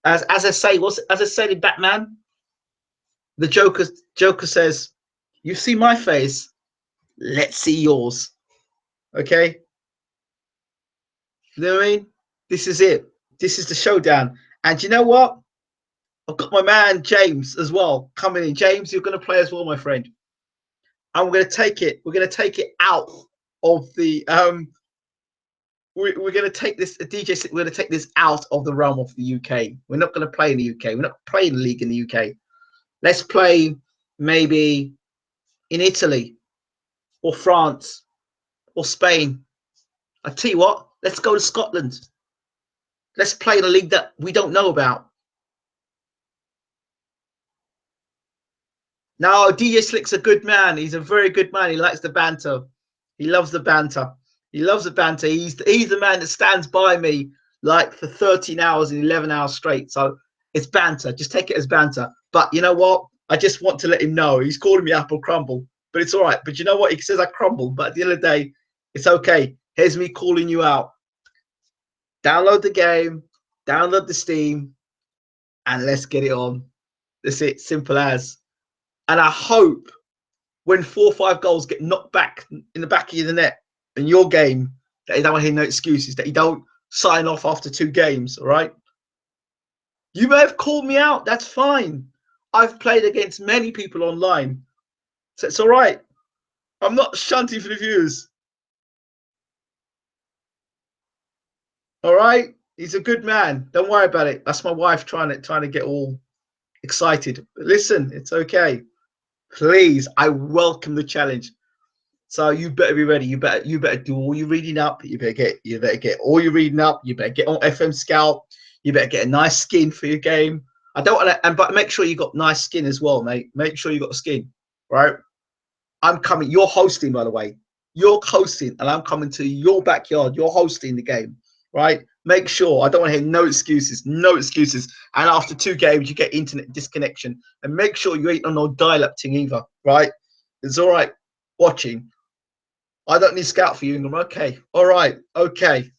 As I say, as I said in Batman, the Joker says, you see my face, let's see yours. Okay? You know what I mean? This is it. This is the showdown. And you know what? I've got my man James as well coming in. James, you're going to play as well, my friend. And we're going to take it. We're going to take it out of the we're going to take this DJ. We're going to take this out of the realm of the UK. We're not going to play in the UK. We're not playing the league in the UK. Let's play maybe in Italy or France or Spain. I tell you what, let's go to Scotland. Let's play in a league that we don't know about. No, DJ Slick's a good man. He's a very good man. He likes the banter. He loves the banter. He loves the banter. He's the man that stands by me like for 13 hours and 11 hours straight. So it's banter. Just take it as banter. But you know what? I just want to let him know. He's calling me Apple Crumble, but it's all right. But you know what? He says I crumble, but at the end of the day, it's okay. Here's me calling you out. Download the game, download the Steam, and let's get it on. That's it. Simple as. And I hope when 4 or 5 goals get knocked back in the back of the net in your game, that you don't hear no excuses, that you don't sign off after 2 games, all right? You may have called me out. That's fine. I've played against many people online. So it's all right. I'm not shunting for the views. All right? He's a good man. Don't worry about it. That's my wife trying to get all excited. But listen, it's okay. Please, I welcome the challenge. So you better be ready. You better do all your reading up. You better get all your reading up. You better get on FM Scout. You better get a nice skin for your game. I don't want to, but make sure you got nice skin as well, mate. Make sure you got a skin, right? I'm coming. You're hosting, by the way. You're hosting, and I'm coming to your backyard. You're hosting the game, right? Make sure. I don't want to hear no excuses. No excuses. And after 2 games, you get internet disconnection. And make sure you ain't on no dial-up thing either, right? It's all right watching. I don't need scout for you, Ingram. Okay. All right. Okay.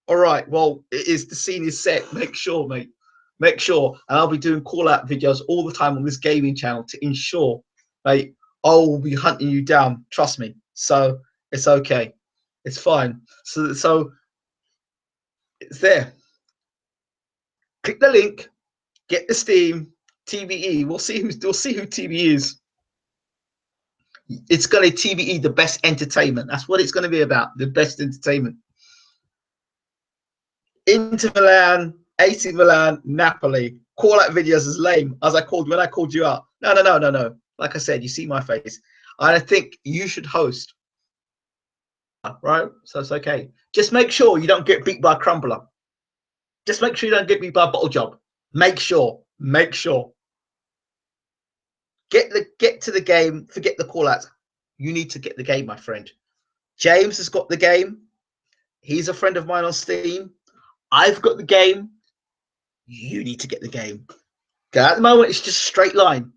All right. Well, it is the scene is set. Make sure, mate. Make sure. And I'll be doing call-out videos all the time on this gaming channel to ensure, mate, I will be hunting you down. Trust me. So it's okay. It's fine. So it's there. Click the link. Get the Steam TBE. We'll see who TBE is. It's going to TBE the best entertainment. That's what it's going to be about. The best entertainment. Inter Milan, AC Milan, Napoli. Call out videos as lame as I called when I called you out. No. Like I said, you see my face. I think you should host. Right? So it's okay. Just make sure you don't get beat by a crumbler. Just make sure you don't get beat by a bottle job. Make sure. Make sure. Get to the game. Forget the call outs. You need to get the game, my friend. James has got the game. He's a friend of mine on Steam. I've got the game. You need to get the game. At the moment, it's just a straight line.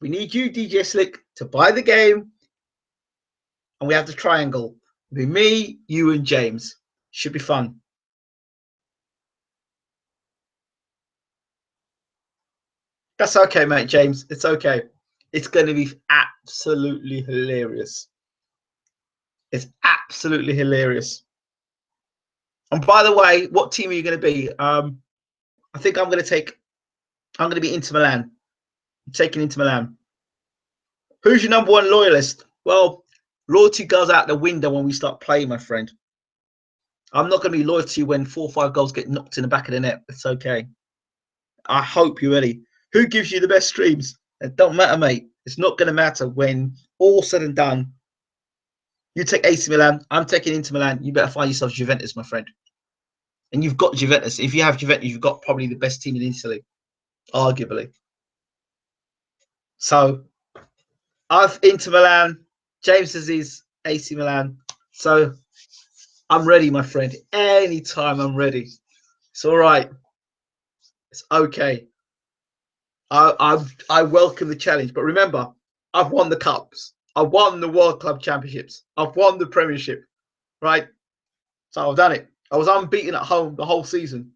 We need you, DJ Slick, to buy the game. And we have the triangle. It'll be me, you, and James. Should be fun. That's okay, mate, James. It's okay. It's going to be absolutely hilarious. It's absolutely hilarious. And by the way, what team are you going to be? I think I'm going to be Inter Milan. I'm taking Inter Milan. Who's your number one loyalist? Well, loyalty goes out the window when we start playing, my friend. I'm not going to be loyal to you when 4 or 5 goals get knocked in the back of the net. It's okay. I hope you're ready. Who gives you the best streams? It don't matter, mate. It's not going to matter when all said and done. You take AC Milan. I'm taking Inter Milan. You better find yourself Juventus, my friend. And you've got Juventus. If you have Juventus, you've got probably the best team in Italy, arguably. So I've Inter Milan. James is his AC Milan. So I'm ready, my friend. Anytime I'm ready. It's all right. It's okay. I welcome the challenge. But remember, I've won the cups. I've won the World Club Championships. I've won the Premiership. Right? So I've done it. I was unbeaten at home the whole season.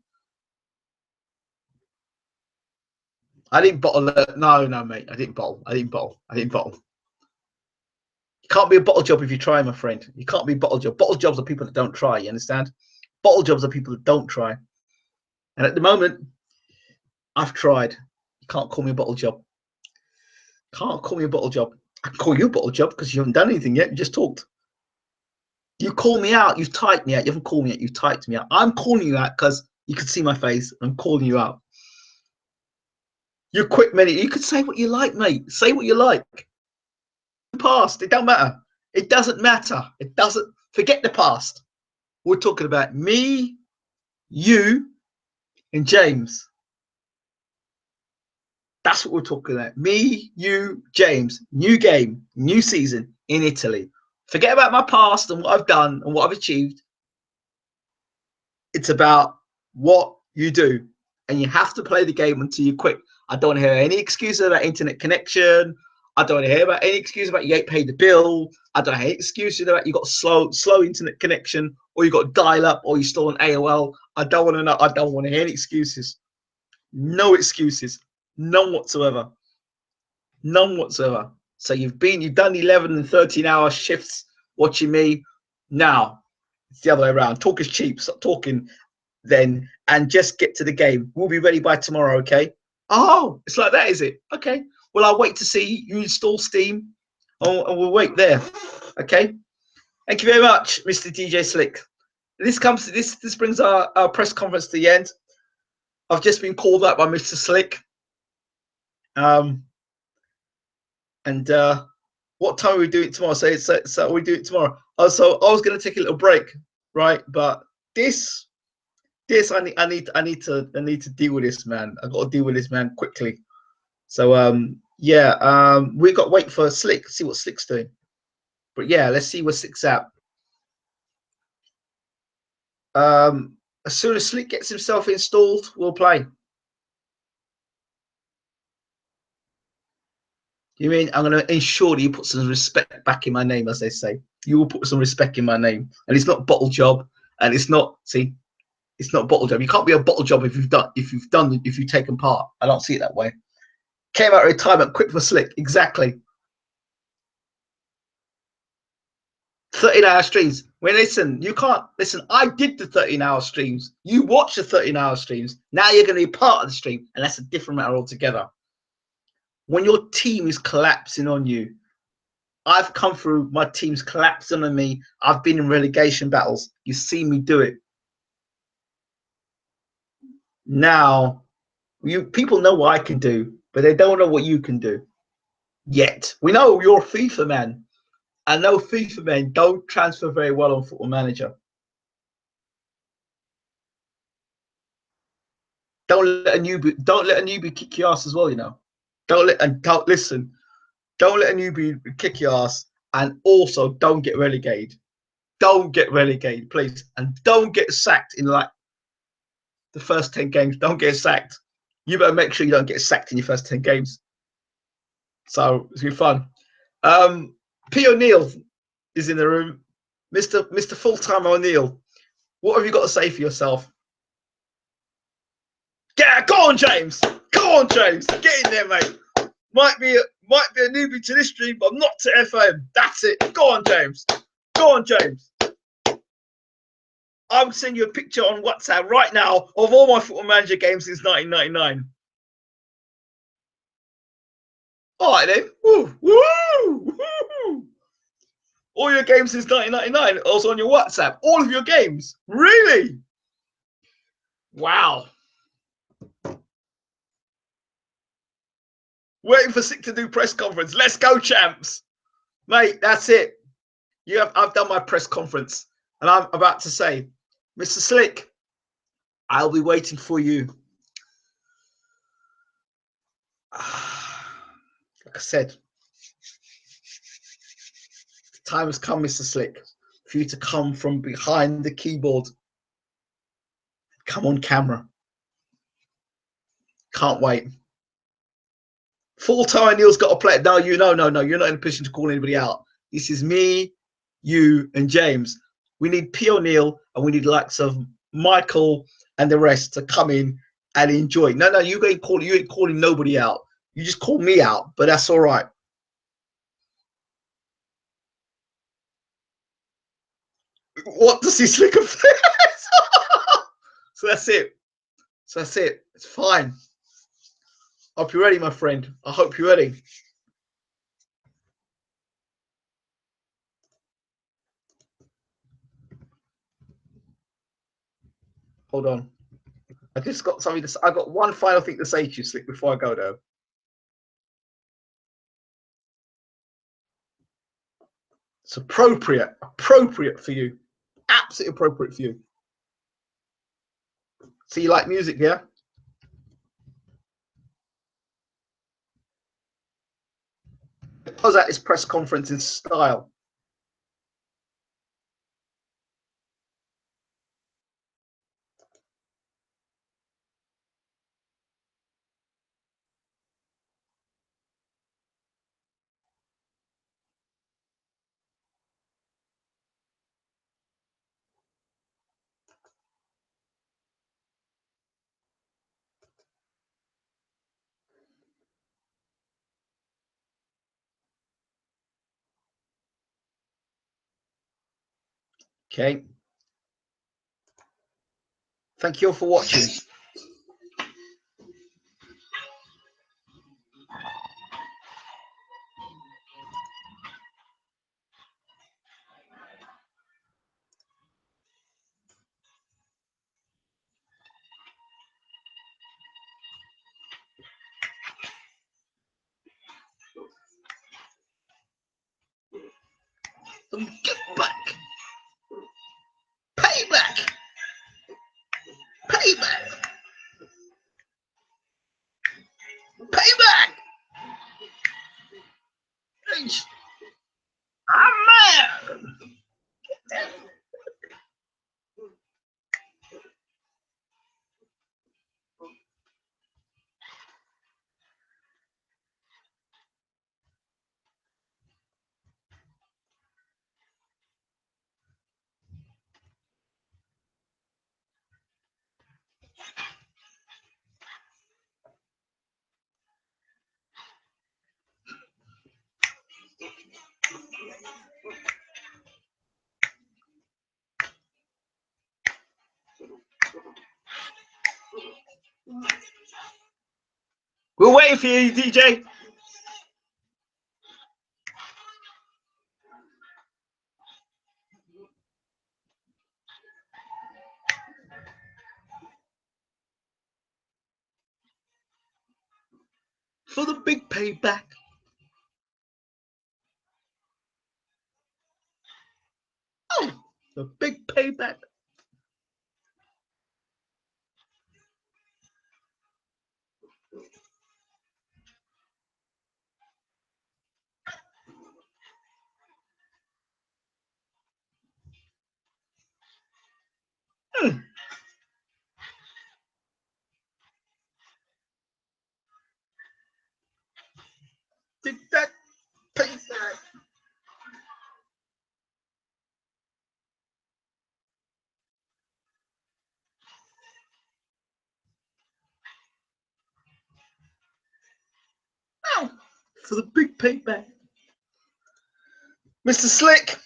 I didn't bottle it. No, mate. I didn't bottle. You can't be a bottle job if you try, my friend. You can't be a bottle job. Bottle jobs are people that don't try, you understand? Bottle jobs are people that don't try. And at the moment, I've tried. You can't call me a bottle job. Can't call me a bottle job. I can call you a bottle job because you haven't done anything yet. You just talked. You call me out. You've typed me out. You haven't called me out. You've typed me out. I'm calling you out because you can see my face. I'm calling you out. You quit many. You could say what you like, mate. Say what you like. Past. It don't matter. It doesn't matter. It doesn't. Forget the past. We're talking about me, you, and James. That's what we're talking about. Me, you, James. New game, new season in Italy. Forget about my past and what I've done and what I've achieved. It's about what you do. And you have to play the game until you quit. I don't want to hear any excuses about internet connection. I don't want to hear about any excuse about you ain't paid the bill. I don't have any excuses about you got slow internet connection, or you got dial up, or you still on AOL. I don't want to know. I don't want to hear any excuses. No excuses. None whatsoever. None whatsoever. So you've done 11 and 13-hour shifts watching me. Now it's the other way around. Talk is cheap. Stop talking then and just get to the game. We'll be ready by tomorrow, okay? Oh, it's like that, is it? Okay. Well, I'll wait to see you install Steam and we'll wait there. Okay. Thank you very much, Mr. DJ Slick. This brings our press conference to the end. I've just been called out by Mr. Slick. And what time are we doing it tomorrow? So we do it tomorrow. So I was going to take a little break, right? But this I need to deal with this, man. I got to deal with this, man, quickly. So yeah, we got to wait for Slick, see what Slick's doing. But yeah, let's see where Slick's at. As soon as Slick gets himself installed, we'll play. You mean I'm going to ensure that you put some respect back in my name, as they say. You will put some respect in my name, and it's not bottle job, and it's not it's not bottle job. You can't be a bottle job if you've taken part. I don't see it that way. Came out of retirement, quit for Slick. Exactly. 13-hour streams. Well, listen, you can't listen. I did the 13-hour streams. You watch the 13-hour streams. Now you're going to be part of the stream, and that's a different matter altogether. When your team is collapsing on you, I've come through my team's collapsing on me. I've been in relegation battles. You see me do it. Now, people know what I can do, but they don't know what you can do yet. We know you're a FIFA man. I know FIFA men don't transfer very well on Football Manager. Don't let a newbie kick your ass as well, you know. Don't let a newbie kick your ass, and also don't get relegated. Don't get relegated, please, and don't get sacked in like the first 10 games. Don't get sacked. You better make sure you don't get sacked in your first 10 games. So it's gonna be fun. P. O'Neill is in the room. Mr. Full-Time O'Neill, what have you got to say for yourself? Yeah, go on, James. Go on, James. Get in there, mate. Might be a newbie to this stream, but I'm not to FM. That's it. Go on, James. Go on, James. I'll send you a picture on WhatsApp right now of all my Football Manager games since 1999. All right then. Woo, woo, woo. All your games since 1999 also on your WhatsApp. All of your games. Really? Wow. Waiting for Sick to do press conference. Let's go, champs. Mate, that's it. I've done my press conference. And I'm about to say, Mr. Slick, I'll be waiting for you. Like I said, the time has come, Mr. Slick, for you to come from behind the keyboard. Come on camera. Can't wait. Full-time Neil's got to play it. No, no. You're not in a position to call anybody out. This is me, you, and James. We need P. O'Neill and we need the likes of Michael and the rest to come in and enjoy. No, you ain't calling nobody out. You just call me out, but that's all right. What does he Slick of So that's it. It's fine. Hope you're ready, my friend. I hope you're ready. Hold on. I just got something to say. I got one final thing to say to you, Slick, before I go though. It's appropriate for you. Absolutely appropriate for you. So you like music, yeah? Close out this press conference in style. Okay. Thank you all for watching. Get back. Payback. Payback. Payback. I'm mad. We're waiting for you, DJ. For the big payback. Oh, the big payback. Did that payback? Oh, for the big payback. Mr. Slick.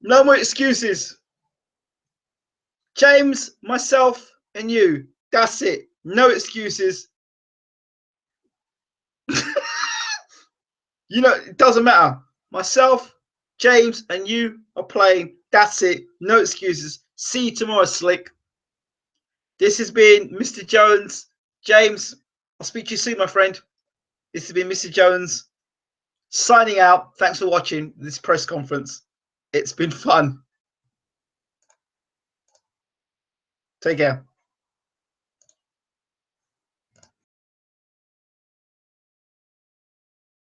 No more excuses. James, myself, and you. That's it. No excuses. You know, it doesn't matter. Myself, James, and you are playing. That's it. No excuses. See you tomorrow, Slick. This has been Mr. Jones. James, I'll speak to you soon, my friend. This has been Mr. Jones signing out. Thanks for watching this press conference. It's been fun. Take care.